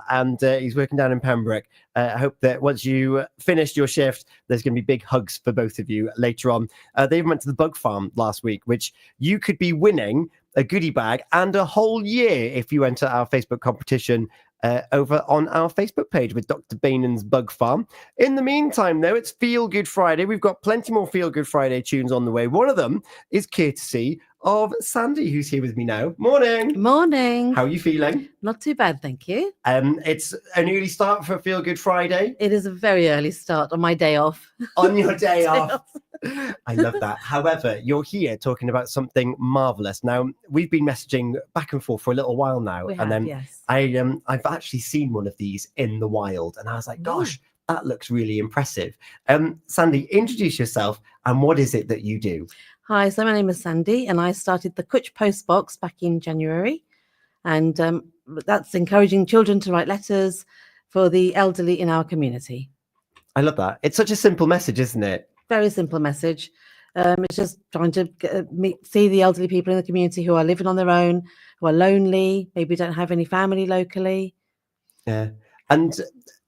and he's working down in Pembroke. I hope that once you finished your shift, there's going to be big hugs for both of you later on. They even went to the bug farm last week, which you could be winning a goodie bag and a whole year if you enter our Facebook competition over on our Facebook page with Dr. Bainen's Bug Farm. In the meantime, though, it's Feel Good Friday. We've got plenty more Feel Good Friday tunes on the way. One of them is courtesy of Sandy, who's here with me now. Morning. Morning. How are you feeling? Not too bad, thank you. It's an early start for Feel Good Friday. It is a very early start on my day off. On your day off. I love that. However, you're here talking about something marvelous. Now, we've been messaging back and forth for a little while now, Yes. I've actually seen one of these in the wild, and I was like, gosh, that looks really impressive. Sandy, introduce yourself, and what is it that you do? Hi, so my name is Sandy, and I started the Cwtch postbox back in January, and that's encouraging children to write letters for the elderly in our community. I love that. It's such a simple message, isn't it? Very simple message. It's just trying to see the elderly people in the community who are living on their own, who are lonely, maybe don't have any family locally. Yeah. And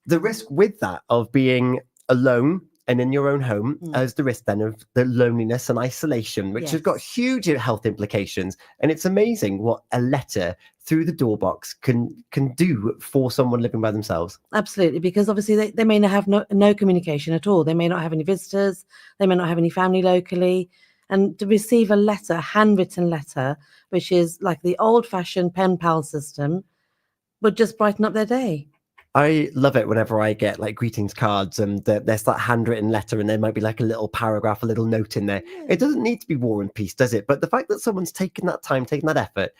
the risk with that of being alone and in your own home is the risk then of the loneliness and isolation, which has got huge health implications. And it's amazing what a letter through the door box can do for someone living by themselves. Absolutely, because obviously they may not have no communication at all. They may not have any visitors. They may not have any family locally. And to receive a letter, a handwritten letter, which is like the old-fashioned pen pal system, would just brighten up their day. I love it whenever I get like greetings cards and there's that handwritten letter and there might be like a little paragraph, a little note in there. Yeah. It doesn't need to be War and Peace, does it? But the fact that someone's taken that time, taken that effort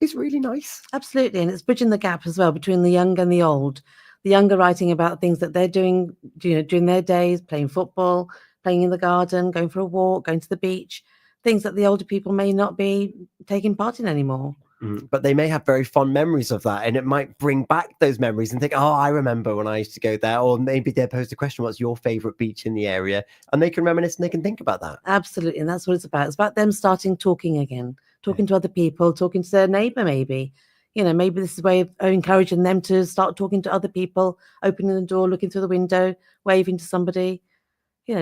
is really nice. Absolutely. And it's bridging the gap as well between the young and the old. The younger writing about things that they're doing, during their days, playing football, playing in the garden, going for a walk, going to the beach, things that the older people may not be taking part in anymore. But they may have very fond memories of that, and it might bring back those memories and think, oh, I remember when I used to go there. Or maybe they're posed a question, what's your favorite beach in the area? And they can reminisce and they can think about that. Absolutely. And that's what it's about. It's about them starting talking again, talking to other people, talking to their neighbor, maybe. Maybe this is a way of encouraging them to start talking to other people, opening the door, looking through the window, waving to somebody.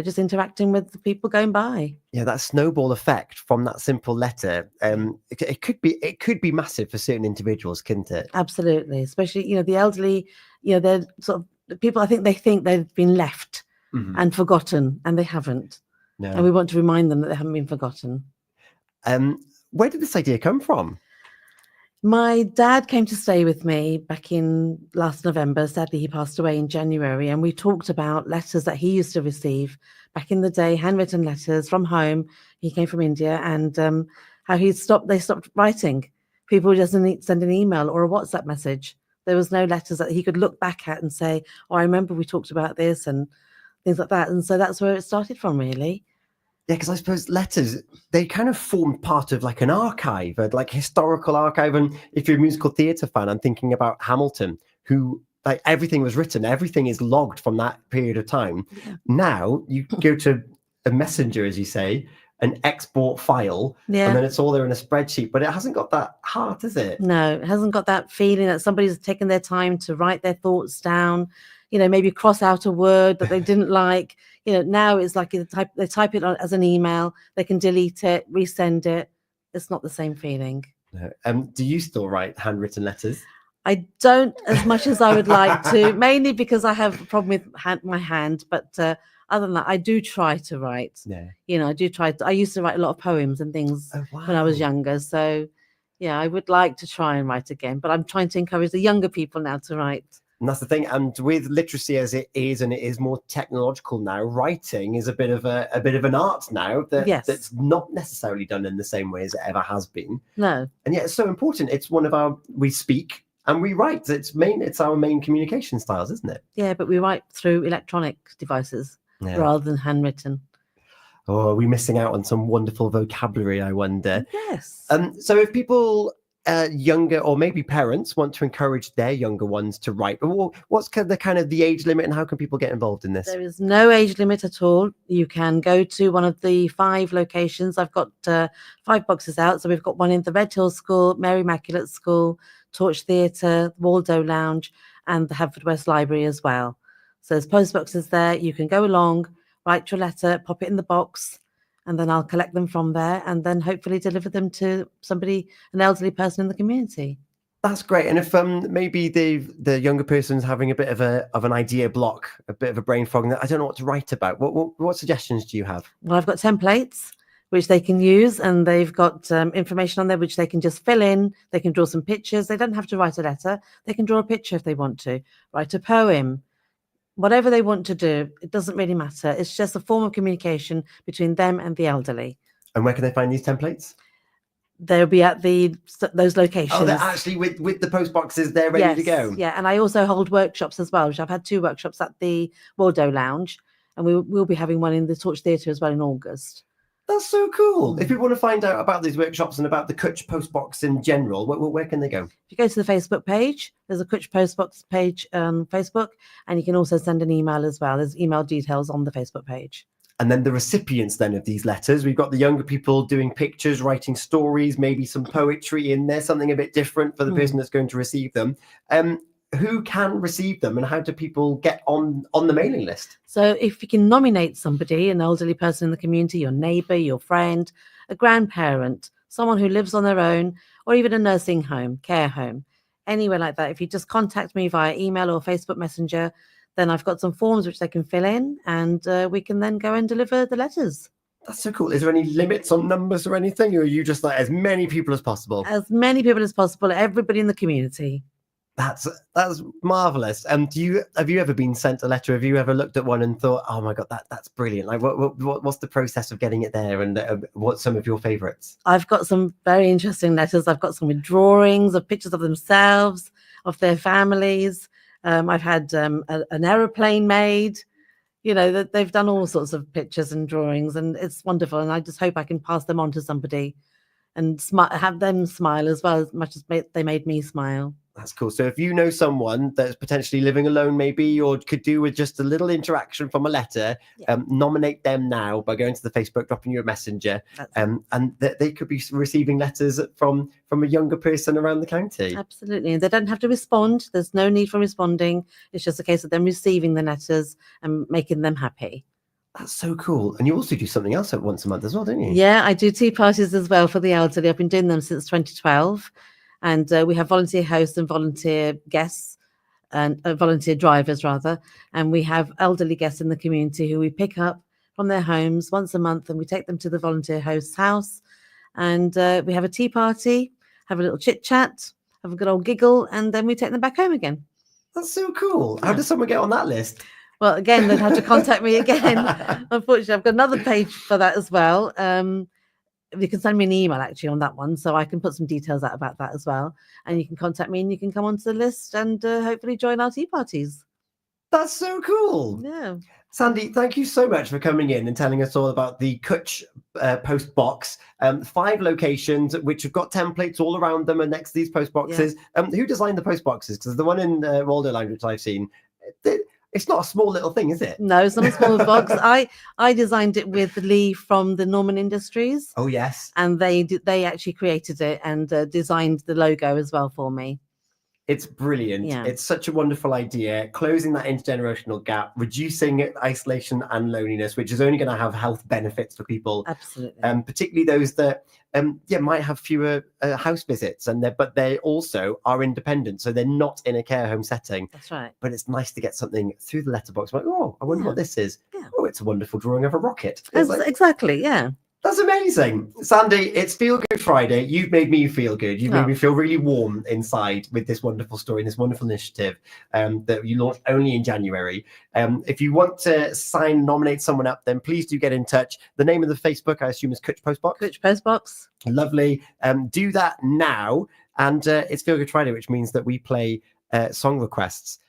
Just interacting with the people going by. Yeah, that snowball effect from that simple letter, it could be massive for certain individuals, couldn't it? Absolutely, especially the elderly. They're sort of people. I think they've been left and forgotten, and they haven't. No. And we want to remind them that they haven't been forgotten. Where did this idea come from? My dad came to stay with me back in last November. Sadly, he passed away in January. And we talked about letters that he used to receive back in the day, handwritten letters from home. He came from India, and how they stopped writing. People just send an email or a WhatsApp message. There was no letters that he could look back at and say, oh, I remember we talked about this and things like that. And so that's where it started from, really. Yeah, because I suppose letters, they kind of formed part of like an archive, like historical archive. And if you're a musical theatre fan, I'm thinking about Hamilton, who like everything was written, everything is logged from that period of time. Yeah. Now you go to a messenger, as you say, an export file, and then it's all there in a spreadsheet, but it hasn't got that heart, has it? No, it hasn't got that feeling that somebody's taken their time to write their thoughts down, maybe cross out a word that they didn't like. Now it's like they type it as an email, they can delete it, resend it. It's not the same feeling. No. Do you still write handwritten letters? I don't as much as I would like to, mainly because I have a problem with my hand. But other than that, I do try to write. Yeah. I do try. I used to write a lot of poems and things when I was younger. So, yeah, I would like to try and write again. But I'm trying to encourage the younger people now to write. And that's the thing. And with literacy as it is, and it is more technological now, writing is a bit of an art now that's not necessarily done in the same way as it ever has been. No. And yet it's so important. It's we speak and we write. It's our main communication styles, isn't it? Yeah, but we write through electronic devices rather than handwritten. Oh, are we missing out on some wonderful vocabulary, I wonder? Yes. So if people younger or maybe parents want to encourage their younger ones to write, what's the age limit, and how can people get involved in this? There is no age limit at all. You can go to one of the 5 locations. I've got 5 boxes out. So we've got one in the Red Hill School, Mary Immaculate School, Cwtch Theatre, Waldo Lounge, and the Haverfordwest Library as well. So there's post boxes there. You can go along, write your letter, pop it in the box, and then I'll collect them from there and then hopefully deliver them to somebody, an elderly person in the community. That's great. And if maybe the younger person's having a bit of an idea block, a bit of a brain fog, and I don't know what to write about, what suggestions do you have? Well, I've got templates which they can use, and they've got information on there which they can just fill in. They can draw some pictures. They don't have to write a letter. They can draw a picture if they want to, write a poem, whatever they want to do. It doesn't really matter. It's just a form of communication between them and the elderly. And where can they find these templates? They'll be at those locations. Oh, they're actually with the post boxes, they're ready to go. Yeah, and I also hold workshops as well, which I've had 2 workshops at the Waldo Lounge, and we'll be having one in the Cwtch Theatre as well in August. That's so cool. If people want to find out about these workshops and about the Cwtch postbox in general, where can they go? If you go to the Facebook page, there's a Cwtch postbox page on Facebook, and you can also send an email as well. There's email details on the Facebook page. And then the recipients then of these letters, we've got the younger people doing pictures, writing stories, maybe some poetry in there, something a bit different for the person that's going to receive them. Who can receive them, and how do people get on the mailing list? So if you can nominate somebody, an elderly person in the community, your neighbour, your friend, a grandparent, someone who lives on their own, or even a nursing home, care home, anywhere like that, if you just contact me via email or Facebook Messenger, then I've got some forms which they can fill in, and we can then go and deliver the letters. That's so cool. Is there any limits on numbers or anything, or are you just like as many people as possible? As many people as possible, everybody in the community. That's marvelous. Have you ever been sent a letter? Have you ever looked at one and thought, oh my god, that's brilliant? Like, what's the process of getting it there, and what's some of your favorites? I've got some very interesting letters. I've got some with drawings of pictures of themselves, of their families. I've had an aeroplane made. You know, that they've done all sorts of pictures and drawings, and it's wonderful. And I just hope I can pass them on to somebody and have them smile as well, as much as they made me smile. That's cool. So if you know someone that's potentially living alone, maybe, or could do with just a little interaction from a letter, nominate them now by going to the Facebook, dropping you a messenger, and they could be receiving letters from a younger person around the county. Absolutely. And they don't have to respond. There's no need for responding. It's just a case of them receiving the letters and making them happy. That's so cool. And you also do something else once a month as well, don't you? Yeah, I do tea parties as well for the elderly. I've been doing them since 2012. And we have volunteer hosts and volunteer guests, and volunteer drivers rather. And we have elderly guests in the community who we pick up from their homes once a month, and we take them to the volunteer host's house. And we have a tea party, have a little chit chat, have a good old giggle, and then we take them back home again. That's so cool. How does someone get on that list? Well, again, they'd have to contact me again. Unfortunately, I've got another page for that as well. You can send me an email actually on that one, so I can put some details out about that as well. And you can contact me and you can come onto the list and hopefully join our tea parties. That's so cool. Yeah. Sandy, thank you so much for coming in and telling us all about the Cwtch post box. 5 locations which have got templates all around them and next to these post boxes. Yeah. Who designed the post boxes? Because the one in Waldo Lounge, which I've seen, it's not a small little thing, is it? No, it's not a small box. I designed it with Lee from the Norman Industries. Oh, yes. And they actually created it and designed the logo as well for me. It's brilliant. Yeah. It's such a wonderful idea. Closing that intergenerational gap, reducing isolation and loneliness, which is only going to have health benefits for people. Absolutely. Particularly those that might have fewer house visits, but they also are independent, so they're not in a care home setting. That's right. But it's nice to get something through the letterbox. Like, oh, I wonder what this is. Yeah. Oh, it's a wonderful drawing of a rocket. Exactly. Yeah. That's amazing. Sandy, it's Feel Good Friday. You've made me feel good. You've made me feel really warm inside with this wonderful story and this wonderful initiative that you launched only in January. If you want to nominate someone up, then please do get in touch. The name of the Facebook, I assume, is Cwtch Postbox. Cwtch Postbox. Lovely. Do that now. And it's Feel Good Friday, which means that we play song requests.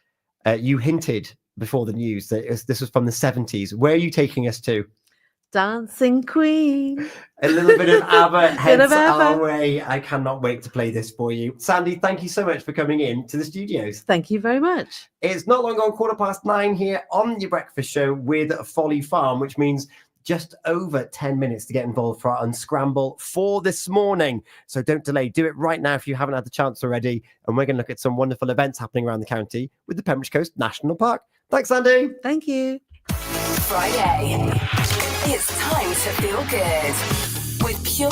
You hinted before the news that this was from the 70s. Where are you taking us to? Dancing Queen. A little bit of ABBA Bit heads of ABBA. our way. I cannot wait to play this for you. Sandy, thank you so much for coming in to the studios. Thank you very much. It's not long on 9:15 here on your breakfast show with Folly Farm, which means just over 10 minutes to get involved for our Unscramble for this morning. So don't delay. Do it right now if you haven't had the chance already. And we're going to look at some wonderful events happening around the county with the Pembroke Coast National Park. Thanks, Sandy. Thank you. Friday. It's time to feel good with Pure